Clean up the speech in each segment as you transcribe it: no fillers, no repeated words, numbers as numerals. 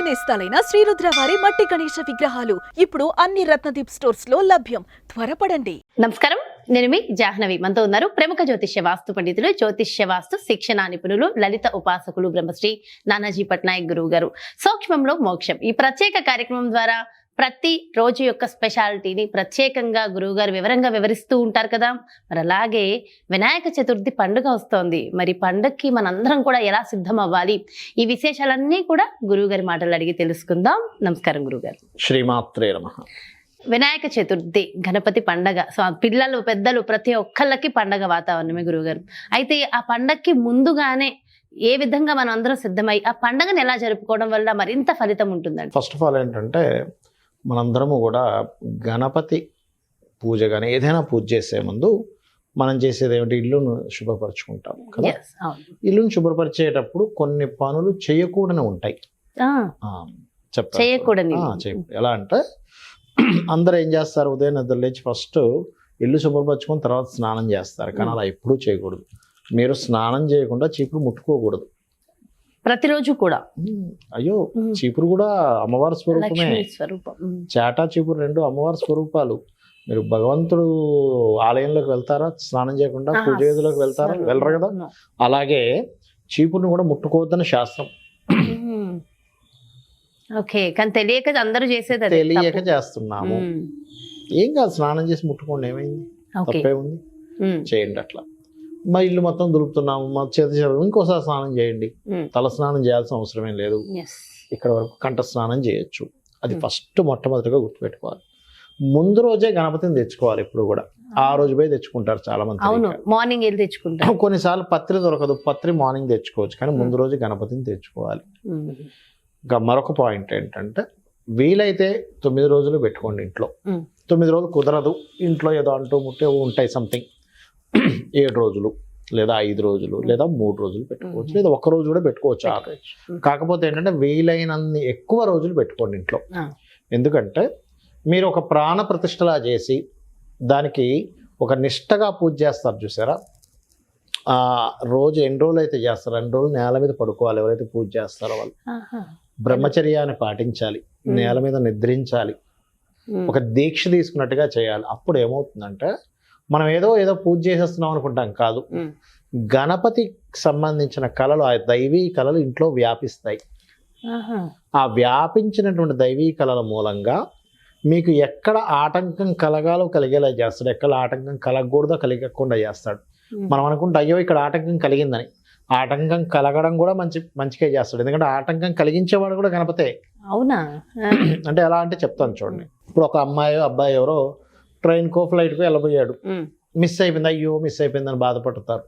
నేస్తాలైన శ్రీరుద్ర వారి మట్టి గణేశ విగ్రహాలు ఇప్పుడు అన్ని రత్నదీప్ స్టోర్స్ లో లభ్యం. త్వరపడండి. నమస్కారం, నేను మీ జాహ్నవి. మనతో ఉన్నారు ప్రముఖ జ్యోతిష్య వాస్తు పండితులు, జ్యోతిష్య వాస్తు శిక్షణ నిపుణులు, లలిత ఉపాసకులు బ్రహ్మశ్రీ నానాజీ పట్నాయక్ గురువు గారు. సూక్ష్మంలో మోక్షం ఈ ప్రత్యేక కార్యక్రమం ద్వారా ప్రతి రోజు యొక్క స్పెషాలిటీని ప్రత్యేకంగా గురువు గారు వివరంగా వివరిస్తూ ఉంటారు కదా. మరి అలాగే వినాయక చతుర్థి పండుగ వస్తోంది. మరి పండుగకి మనందరం కూడా ఎలా సిద్ధం అవ్వాలి, ఈ విశేషాలన్నీ కూడా గురువు గారి మాటలు అడిగి తెలుసుకుందాం. నమస్కారం గురువు గారు. శ్రీమాత్రే నమః. వినాయక చతుర్థి గణపతి పండగ. సో పిల్లలు పెద్దలు ప్రతి ఒక్కళ్ళకి పండగ వాతావరణమే గురువుగారు. అయితే ఆ పండగకి ముందుగానే ఏ విధంగా మనం అందరం సిద్ధమై ఆ పండగను ఎలా జరుపుకోవడం వల్ల మరింత ఫలితం ఉంటుందండి? ఫస్ట్ ఆఫ్ ఆల్ ఏంటంటే మనందరము కూడా గణపతి పూజ కానీ ఏదైనా పూజ చేసే ముందు మనం చేసేది ఏమిటి, ఇల్లును శుభ్రపరచుకుంటాం కదా. ఇల్లును శుభ్రపరిచేటప్పుడు కొన్ని పనులు చేయకూడని ఉంటాయి. చేయకూడని ఎలా అంటే అందరూ ఏం చేస్తారు, ఉదయం నిద్ర లేచి ఫస్ట్ ఇల్లు శుభ్రపరచుకుని తర్వాత స్నానం చేస్తారు. కానీ అలా ఎప్పుడూ చేయకూడదు. మీరు స్నానం చేయకుండా చీపురు ముట్టుకోకూడదు ప్రతిరోజు కూడా. అయ్యో, చీపురు కూడా అమ్మవారి స్వరూపమే. చాటా చీపురు రెండు అమ్మవారి స్వరూపాలు. మీరు భగవంతుడు ఆలయంలోకి వెళ్తారా స్నానం చేయకుండా? పూజ గదిలోకి వెళ్తారా? వెళ్ళరు కదా. అలాగే చీపురుని కూడా ముట్టుకోవద్దని శాస్త్రం. ఓకే, కానీ తెలియక అందరూ చేసేది, తెలియక చేస్తున్నాము. ఏం కాదు, స్నానం చేసి ముట్టుకోండి, ఏమైంది, తప్పే ఉంది, చేయండి. అట్లా మా ఇల్లు మొత్తం దులుపుతున్నాము, మా చేతి ఇంకోసారి స్నానం చేయండి. తల స్నానం చేయాల్సిన అవసరమేం లేదు. ఇక్కడ వరకు కంఠ స్నానం చేయొచ్చు. అది ఫస్ట్ మొట్టమొదటిగా గుర్తుపెట్టుకోవాలి. ముందు రోజే గణపతిని తెచ్చుకోవాలి. ఇప్పుడు కూడా ఆ రోజు పోయి తెచ్చుకుంటారు చాలా మంది. మార్నింగ్ వెళ్ళి తెచ్చుకుంటారు. కొన్నిసార్లు పత్రి దొరకదు, పత్రి మార్నింగ్ తెచ్చుకోవచ్చు. కానీ ముందు రోజు గణపతిని తెచ్చుకోవాలి. ఇంకా మరొక పాయింట్ ఏంటంటే వీలైతే 9 రోజులు పెట్టుకోండి ఇంట్లో. 9 రోజులు కుదరదు, ఇంట్లో ఏదో అంటూ ముట్టే ఉంటాయి సంథింగ్. 7 రోజులు లేదా 5 రోజులు లేదా 3 రోజులు పెట్టుకోవచ్చు, లేదా 1 రోజు కూడా పెట్టుకోవచ్చు. కాకపోతే ఏంటంటే వీలైనన్ని ఎక్కువ రోజులు పెట్టుకోండి ఇంట్లో. ఎందుకంటే మీరు ఒక ప్రాణ ప్రతిష్టలా చేసి దానికి ఒక నిష్టగా పూజ చేస్తారు చూసారా. ఆ రోజు ఎన్ని రోజులు అయితే చేస్తారో అన్ని రోజులు నేల మీద పడుకోవాలి. ఎవరైతే పూజ చేస్తారో వాళ్ళు బ్రహ్మచర్యాన్ని పాటించాలి, నేల మీద నిద్రించాలి, ఒక దీక్ష తీసుకున్నట్టుగా చేయాలి. అప్పుడు ఏమవుతుందంటే మనం ఏదో పూజ చేసేస్తున్నాం అనుకుంటాం. కాదు, గణపతికి సంబంధించిన కళలు, ఆ దైవీ కళలు ఇంట్లో వ్యాపిస్తాయి. ఆ వ్యాపించినటువంటి దైవీ కళల మూలంగా మీకు ఎక్కడ ఆటంకం కలగాలో కలిగేలా చేస్తాడు, ఎక్కడ ఆటంకం కలగకూడదో కలిగకుండా చేస్తాడు. మనం అనుకుంటే అయ్యో ఇక్కడ ఆటంకం కలిగిందని, ఆటంకం కలగడం కూడా మంచిగా చేస్తాడు. ఎందుకంటే ఆటంకం కలిగించేవాడు కూడా గణపతే. అవునా? అంటే ఎలా అంటే చెప్తాను చూడండి. ఇప్పుడు ఒక అబ్బాయి ఎవరో ట్రైన్కో ఫ్లైట్కో వెళ్ళబోయాడు, మిస్ అయిపోయింది, అయ్యో మిస్ అయిపోయిందని బాధపడతారు.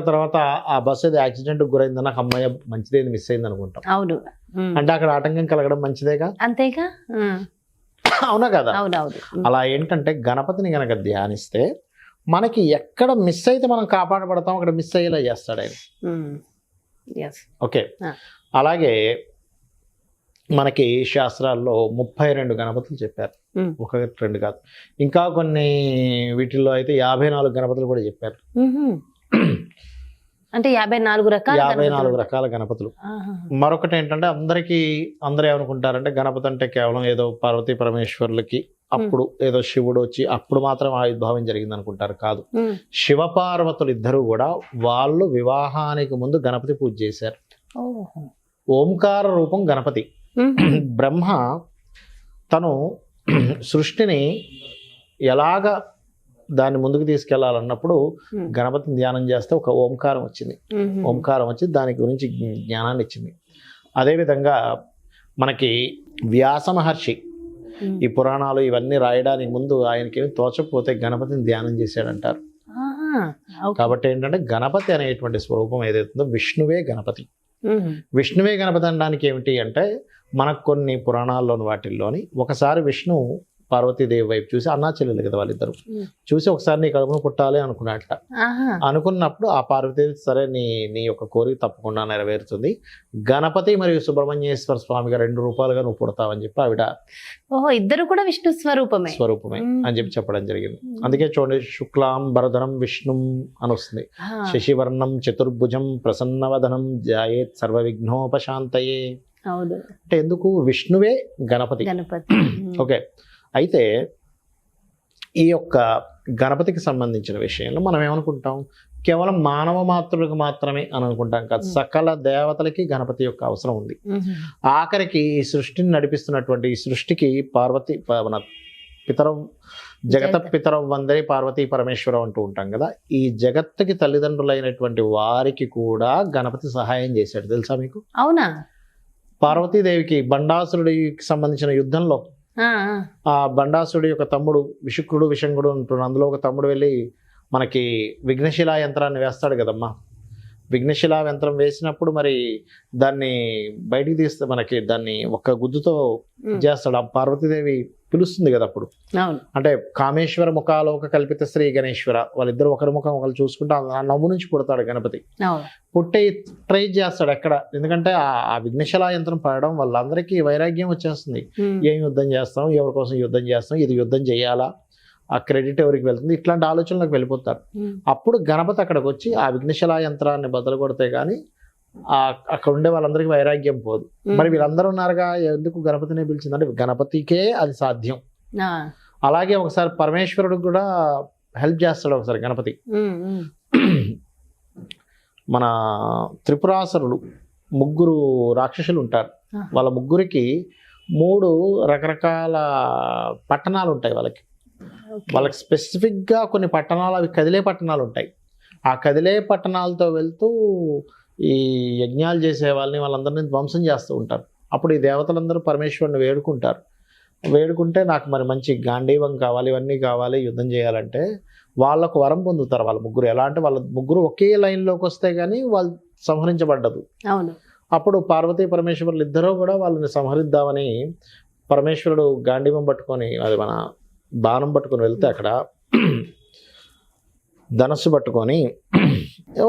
తర్వాత ఆ బస్సు ఏదో యాక్సిడెంట్కి గురైందని, నాకు అమ్మాయి మంచిదేది మిస్ అయింది అనుకుంటాం. అవును, అంటే అక్కడ ఆటంకం కలగడం మంచిదేగా, అంతేగా. అవునా కదా. అలా ఏంటంటే గణపతిని గనక ధ్యానిస్తే మనకి ఎక్కడ మిస్ అయితే మనం కాపాడబడతాం, అక్కడ మిస్ అయ్యేలా చేస్తాడు ఆయన. ఓకే, అలాగే మనకి శాస్త్రాల్లో 32 గణపతులు చెప్పారు, 1 2 కాదు. ఇంకా కొన్ని వీటిల్లో అయితే 54 గణపతులు కూడా చెప్పారు. అంటే 54 రకాల గణపతులు. మరొకటి ఏంటంటే అందరూ ఏమనుకుంటారంటే గణపతి అంటే కేవలం ఏదో పార్వతీ పరమేశ్వరులకి అప్పుడు ఏదో శివుడు వచ్చి అప్పుడు మాత్రం ఆవిర్భావం జరిగింది అనుకుంటారు. కాదు, శివపార్వతులు ఇద్దరు కూడా వాళ్ళు వివాహానికి ముందు గణపతి పూజ చేశారు. ఓంకార రూపం గణపతి. బ్రహ్మ తను సృష్టిని ఎలాగ దాన్ని ముందుకు తీసుకెళ్లాలన్నప్పుడు గణపతిని ధ్యానం చేస్తే ఒక ఓంకారం వచ్చింది. ఓంకారం వచ్చి దాని గురించి జ్ఞానాన్ని ఇచ్చింది. అదేవిధంగా మనకి వ్యాస మహర్షి ఈ పురాణాలు ఇవన్నీ రాయడానికి ముందు ఆయనకి తోచకపోతే గణపతిని ధ్యానం చేశాడంటారు. కాబట్టి ఏంటంటే గణపతి అనేటువంటి స్వరూపం ఏదైతుందో విష్ణువే గణపతి. విష్ణువే గణపతి అనడానికి ఏమిటి అంటే మనకు కొన్ని పురాణాల్లోని వాటిల్లోని ఒకసారి విష్ణు పార్వతీదేవి వైపు చూసి, అన్నా చెల్లెలు కదా వాళ్ళిద్దరు, చూసి ఒకసారి నీ కడుపును పుట్టాలి అనుకున్నట్ట. అనుకున్నప్పుడు ఆ పార్వతీదేవి సరే నీ యొక్క కోరిక తప్పకుండా నెరవేరుతుంది, గణపతి మరియు సుబ్రహ్మణ్యేశ్వర స్వామిగా 2 రూపాలుగా నువ్వు పుడతావని చెప్పి ఆవిడ ఇద్దరు కూడా విష్ణు స్వరూపమే అని చెప్పి చెప్పడం జరిగింది. అందుకే చూడండి, శుక్లాం భరధరం విష్ణుం అని వస్తుంది, శశివర్ణం చతుర్భుజం ప్రసన్నవదనం ధ్యాయేత్ సర్వ విఘ్నోపశాంతయే. అవును. అంటే ఎందుకు, విష్ణువే గణపతి. గణపతి. ఓకే, అయితే ఈ యొక్క గణపతికి సంబంధించిన విషయంలో మనం ఏమనుకుంటాం, కేవలం మానవ మాతృలకు మాత్రమే అని అనుకుంటాం కాదు, సకల దేవతలకి గణపతి యొక్క అవసరం ఉంది. ఆఖరికి ఈ సృష్టిని నడిపిస్తున్నటువంటి ఈ సృష్టికి పార్వతి మన పితరం జగత పితరం వందరి పార్వతీ పరమేశ్వరం అంటూ ఉంటాం కదా, ఈ జగత్తుకి తల్లిదండ్రులైనటువంటి వారికి కూడా గణపతి సహాయం చేశాడు, తెలుసా మీకు? అవునా? పార్వతీదేవికి బండాసురుడికి సంబంధించిన యుద్ధంలో ఆ బండాసురుడి యొక్క తమ్ముడు విశుక్రుడు విషంగుడు ఉంటున్నాడు, అందులో ఒక తమ్ముడు వెళ్ళి మనకి విఘ్నశిలా యంత్రాన్ని వేస్తాడు కదమ్మా. విఘ్నశిలా యంత్రం వేసినప్పుడు మరి దాన్ని బయటికి తీస్తే మనకి దాన్ని ఒక్క గుద్దుతో చేస్తాడు. ఆ పార్వతీదేవి పిలుస్తుంది కదా అప్పుడు, అంటే కామేశ్వర ముఖాలోక కల్పిత శ్రీ గణేశ్వర, వాళ్ళిద్దరు ఒకరి ముఖం ఒకరు చూసుకుంటే ఆ నవ్వు నుంచి పుడతాడు గణపతి. పుట్టి ట్రై చేస్తాడు ఎక్కడ, ఎందుకంటే ఆ విఘ్నశిలా యంత్రం పడడం వల్ల అందరికీ వైరాగ్యం వచ్చేస్తుంది. ఏం యుద్ధం చేస్తాం, ఎవరి కోసం యుద్ధం చేస్తాం, ఇది యుద్ధం చేయాలా, ఆ క్రెడిట్ ఎవరికి వెళ్తుంది, ఇట్లాంటి ఆలోచనలకు వెళ్ళిపోతారు. అప్పుడు గణపతి అక్కడికి వచ్చి ఆ విఘ్నశిలా యంత్రాన్ని బదులు కొడితే కానీ అక్కడ ఉండే వాళ్ళందరికీ వైరాగ్యం పోదు. మరి వీళ్ళందరూ ఉన్నారుగా, ఎందుకు గణపతినే పిలిచిందంటే గణపతికే అది సాధ్యం. అలాగే ఒకసారి పరమేశ్వరుడికి కూడా హెల్ప్ చేస్తాడు ఒకసారి గణపతి. మన త్రిపురాసురుడు ముగ్గురు రాక్షసులు ఉంటారు, వాళ్ళ ముగ్గురికి 3 రకరకాల పట్టణాలు ఉంటాయి. వాళ్ళకి స్పెసిఫిక్గా కొన్ని పట్టణాలు, అవి కదిలే పట్టణాలు ఉంటాయి. ఆ కదిలే పట్టణాలతో వెళ్తూ ఈ యజ్ఞాలు చేసే వాళ్ళందరినీ ధ్వంసం చేస్తూ ఉంటారు. అప్పుడు ఈ దేవతలందరూ పరమేశ్వరుని వేడుకుంటే నాకు మరి మంచి గాంధీవం కావాలి, ఇవన్నీ కావాలి, యుద్ధం చేయాలంటే వాళ్ళకు వరం పొందుతారు వాళ్ళ ముగ్గురు. ఎలా అంటే వాళ్ళ ముగ్గురు ఒకే లైన్లోకి వస్తే కానీ వాళ్ళు సంహరించబడ్డదు. అప్పుడు పార్వతీ పరమేశ్వరులు ఇద్దరూ కూడా వాళ్ళని సంహరిద్దామని పరమేశ్వరుడు గాంధీవం పట్టుకొని, అది మన బాణం పట్టుకొని వెళ్తే అక్కడ ధనస్సు పట్టుకొని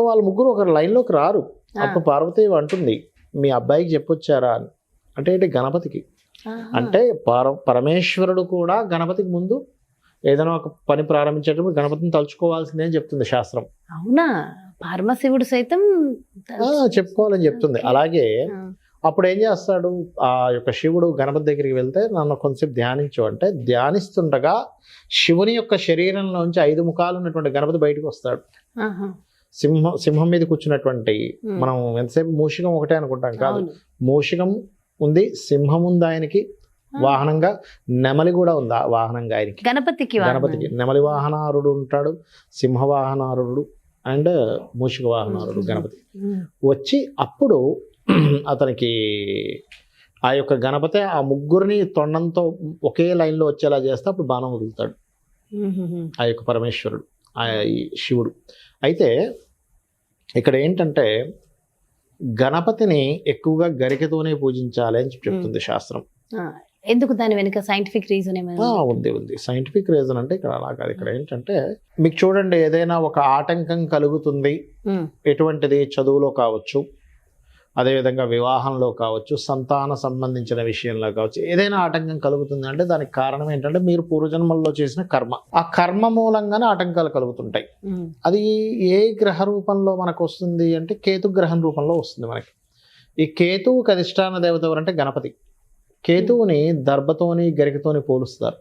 వాళ్ళ ముగ్గురు ఒక లైన్లోకి రారు. అప్పుడు పార్వతీ అంటుంది, మీ అబ్బాయికి చెప్పొచ్చారా అని. అంటే ఏంటి, గణపతికి. అంటే పరమేశ్వరుడు కూడా గణపతికి ముందు ఏదైనా ఒక పని ప్రారంభించేటప్పుడు గణపతిని తలుచుకోవాల్సిందే అని చెప్తుంది శాస్త్రం. అవునా? పరమశివుడు సైతం చెప్పుకోవాలని చెప్తుంది. అలాగే అప్పుడు ఏం చేస్తాడు, ఆ యొక్క శివుడు గణపతి దగ్గరికి వెళ్తే నన్ను కొంతసేపు ధ్యానించు అంటే, ధ్యానిస్తుండగా శివుని యొక్క శరీరంలోంచి 5 ముఖాలు ఉన్నటువంటి గణపతి బయటకు వస్తాడు. సింహం మీద కూర్చున్నటువంటి, మనం ఎంతసేపు మూషికం ఒకటే అనుకుంటాం కాదు, మూషికం ఉంది, సింహం ఉంది ఆయనకి వాహనంగా, నెమలి కూడా ఉంది వాహనంగా ఆయనకి. గణపతికి నెమలి వాహనారుడు ఉంటాడు, సింహ వాహనారుడు అండ్ మూషిక వాహనారుడు గణపతి వచ్చి అప్పుడు అతనికి ఆ యొక్క గణపతి ఆ ముగ్గురిని తొండంతో ఒకే లైన్లో వచ్చేలా చేస్తే అప్పుడు బాణం వదులుతాడు ఆ యొక్క పరమేశ్వరుడు, ఆ శివుడు. అయితే ఇక్కడ ఏంటంటే గణపతిని ఎక్కువగా గరికతోనే పూజించాలి అని చెప్తుంది శాస్త్రం. ఎందుకు, దాని వెనుక సైంటిఫిక్ రీజన్ ఏమైనా ఉంది. సైంటిఫిక్ రీజన్ అంటే ఇక్కడ అలా కాదు. ఇక్కడ ఏంటంటే మీకు చూడండి, ఏదైనా ఒక ఆటంకం కలుగుతుంది, ఎటువంటిది, చదువులో కావచ్చు, అదేవిధంగా వివాహంలో కావచ్చు, సంతాన సంబంధించిన విషయంలో కావచ్చు, ఏదైనా ఆటంకం కలుగుతుంది అంటే దానికి కారణం ఏంటంటే మీరు పూర్వజన్మల్లో చేసిన కర్మ. ఆ కర్మ మూలంగానే ఆటంకాలు కలుగుతుంటాయి. అది ఏ గ్రహ రూపంలో మనకు వస్తుంది అంటే కేతు గ్రహం రూపంలో వస్తుంది మనకి. ఈ కేతువుకి అధిష్టాన దేవత ఎవరంటే గణపతి. కేతువుని దర్భతోని గరికతోని పోలుస్తారు.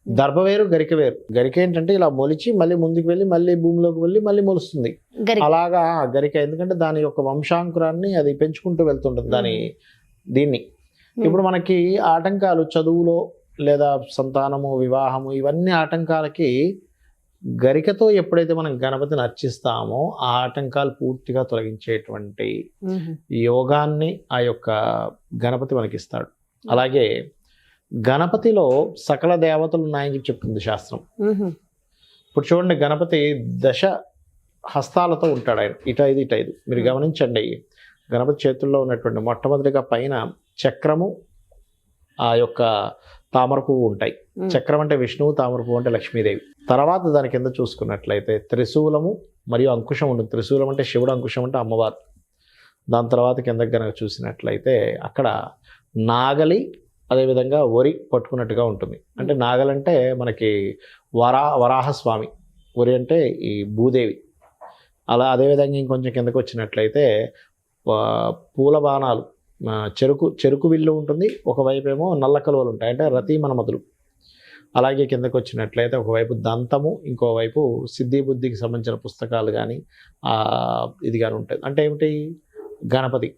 దర్భ వేరు, గరిక వేరు. గరిక ఏంటంటే ఇలా మొలిచి మళ్ళీ ముందుకు వెళ్ళి మళ్ళీ భూమిలోకి వెళ్ళి మళ్ళీ మొలుస్తుంది. అలాగా గరిక, ఎందుకంటే దాని యొక్క వంశాంకురాన్ని అది పెంచుకుంటూ వెళ్తుంటుంది దీన్ని. ఇప్పుడు మనకి ఆటంకాలు చదువులో లేదా సంతానము, వివాహము, ఇవన్నీ ఆటంకాలకి గరికతో ఎప్పుడైతే మనం గణపతిని అర్చిస్తామో ఆ ఆటంకాలు పూర్తిగా తొలగించేటువంటి యోగాన్ని ఆ యొక్క గణపతి మనకిస్తాడు. అలాగే గణపతిలో సకల దేవతలు ఉన్నాయని చెప్తుంది శాస్త్రం. ఇప్పుడు చూడండి, గణపతి 10 హస్తాలతో ఉంటాడు ఆయన, ఇటు 5. మీరు గమనించండి, గణపతి చేతుల్లో ఉన్నటువంటి మొట్టమొదటిగా పైన చక్రము, ఆ యొక్క తామర పువ్వు ఉంటాయి. చక్రం అంటే విష్ణువు, తామర పువ్వు అంటే లక్ష్మీదేవి. తర్వాత దాని కింద చూసుకున్నట్లయితే త్రిశూలము మరియు అంకుశం ఉంటుంది. త్రిశూలం అంటే శివుడు, అంకుశం అంటే అమ్మవారు. దాని తర్వాత కిందకి కనుక చూసినట్లయితే అక్కడ నాగలి, అదేవిధంగా వరి పట్టుకున్నట్టుగా ఉంటుంది. అంటే నాగలంటే మనకి వరాహస్వామి, వరి అంటే ఈ భూదేవి. అలా అదేవిధంగా ఇంకొంచెం కిందకు వచ్చినట్లయితే పూల బాణాలు, చెరుకు విల్లు ఉంటుంది, ఒకవైపు ఏమో నల్ల కలువలు ఉంటాయి, అంటే రతి మనమతులు. అలాగే కిందకు వచ్చినట్లయితే ఒకవైపు దంతము, ఇంకోవైపు సిద్ధి బుద్ధికి సంబంధించిన పుస్తకాలు కానీ ఇది కానీ ఉంటుంది. అంటే ఏమిటి, గణపతి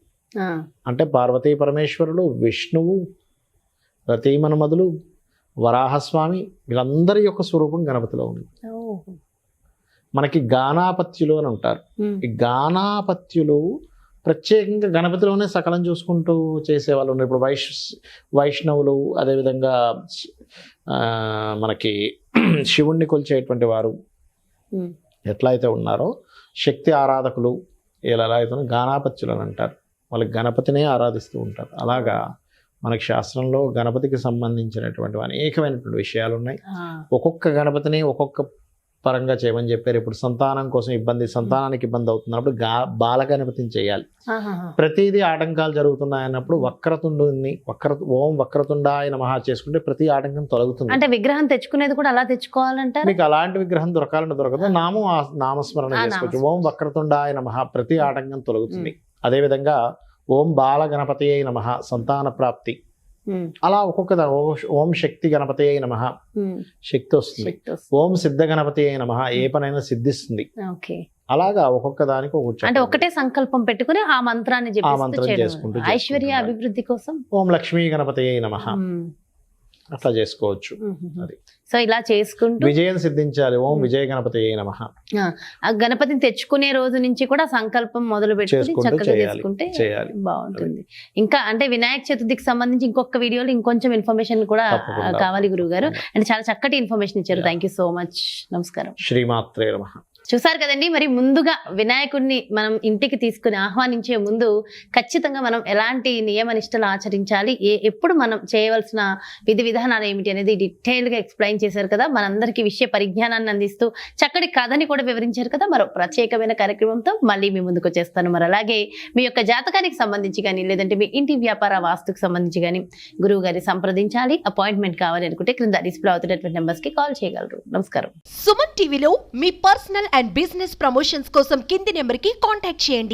అంటే పార్వతీ పరమేశ్వరుడు, విష్ణువు, రతి మనమదులు, వరాహస్వామి, వీళ్ళందరి యొక్క స్వరూపం గణపతిలో ఉంది. మనకి గానాపత్యులు అని ఉంటారు. ఈ గానాపత్యులు ప్రత్యేకంగా గణపతిలోనే సకలం చూసుకుంటూ చేసేవాళ్ళు ఉన్నారు. ఇప్పుడు వైష్ణవులు, అదేవిధంగా మనకి శివుణ్ణి కొలిచేటువంటి వారు ఎట్లా అయితే ఉన్నారో, శక్తి ఆరాధకులు ఇలా ఎలా అయితే గానాపత్యులు అని అంటారు. వాళ్ళకి గణపతినే ఆరాధిస్తూ ఉంటారు. అలాగా మనకి శాస్త్రంలో గణపతికి సంబంధించినటువంటి అనేకమైనటువంటి విషయాలు ఉన్నాయి. ఒక్కొక్క గణపతిని ఒక్కొక్క పరంగా చేయమని చెప్పారు. ఇప్పుడు సంతానం కోసం సంతానానికి ఇబ్బంది అవుతున్నప్పుడు బాల గణపతిని చేయాలి. ప్రతిదీ ఆటంకాలు జరుగుతున్నాయన్నప్పుడు ఓం వక్రతుండాయ నమః చేసుకుంటే ప్రతి ఆటంకం తొలగుతుంది. అంటే విగ్రహం తెచ్చుకునేది కూడా అలా తెచ్చుకోవాలంటారు. మీకు అలాంటి విగ్రహం దొరకాలంటే దొరకదు, నామస్మరణ చేసుకోవచ్చు. ఓం వక్రతుండాయ నమః, ప్రతి ఆటంకం తొలగుతుంది. అదేవిధంగా ఓం బాల గణపతియే నమః, సంతాన ప్రాప్తి. అలా ఒక్కొక్క ఓం శక్తి గణపతి అయి నమః, శక్తి వస్తుంది. ఓం సిద్ధ గణపతి అయి నమః, ఏ పనైనా సిద్ధిస్తుంది. అలాగా ఒక్కొక్క దానికి అంటే ఒకటే సంకల్పం పెట్టుకుని ఆ మంత్రాన్ని చేసుకుంటూ ఐశ్వర్య అభివృద్ధి కోసం ఓం లక్ష్మీ గణపతి అయి నమః అట్లా చేసుకోవచ్చు. అది సో ఇలా చేసుకుంటూ విజయం సిద్ధించాలి. ఓం విజయ గణపతి అయి నమః. ఆ గణపతిని తెచ్చుకునే రోజు నుంచి కూడా సంకల్పం మొదలు పెట్టుకుని చక్కగా చేసుకుంటే బాగుంటుంది. ఇంకా అంటే వినాయక చతుర్థికి సంబంధించి ఇంకొక వీడియోలో ఇంకొంచెం ఇన్ఫర్మేషన్ కూడా కావాలి గురువు గారు. అంటే చాలా చక్కటి ఇన్ఫర్మేషన్ ఇచ్చారు. Thank you so much. నమస్కారం. శ్రీమాత్రే నమః. చూసారు కదండి. మరి ముందుగా వినాయకుడిని మనం ఇంటికి తీసుకుని ఆహ్వానించే ముందు ఖచ్చితంగా మనం ఎలాంటి నియమ నిష్టలు ఆచరించాలి, ఎప్పుడు మనం చేయవలసిన విధి విధానాలు ఏమిటి అనేది డీటెయిల్గా ఎక్స్ప్లెయిన్ చేశారు కదా. మనందరికీ విషయ పరిజ్ఞానాన్ని అందిస్తూ చక్కటి కథని కూడా వివరించారు కదా. మరో ప్రత్యేకమైన కార్యక్రమంతో మళ్ళీ మీ ముందుకు వచ్చేస్తాను. మరి అలాగే మీ యొక్క జాతకానికి సంబంధించి కానీ, లేదంటే మీ ఇంటి వ్యాపార వాస్తుకు సంబంధించి కానీ గురువు గారిని సంప్రదించాలి, అపాయింట్మెంట్ కావాలి అనుకుంటే క్రింద డిస్ప్లే అవుతున్నటువంటి నెంబర్స్కి కాల్ చేయగలరు. నమస్కారం. సుమన్ టీవీలో మీ పర్సనల్ అండ్ బిజినెస్ ప్రమోషన్స్ కోసం కింది నెంబర్కి కాంటాక్ట్ చేయండి.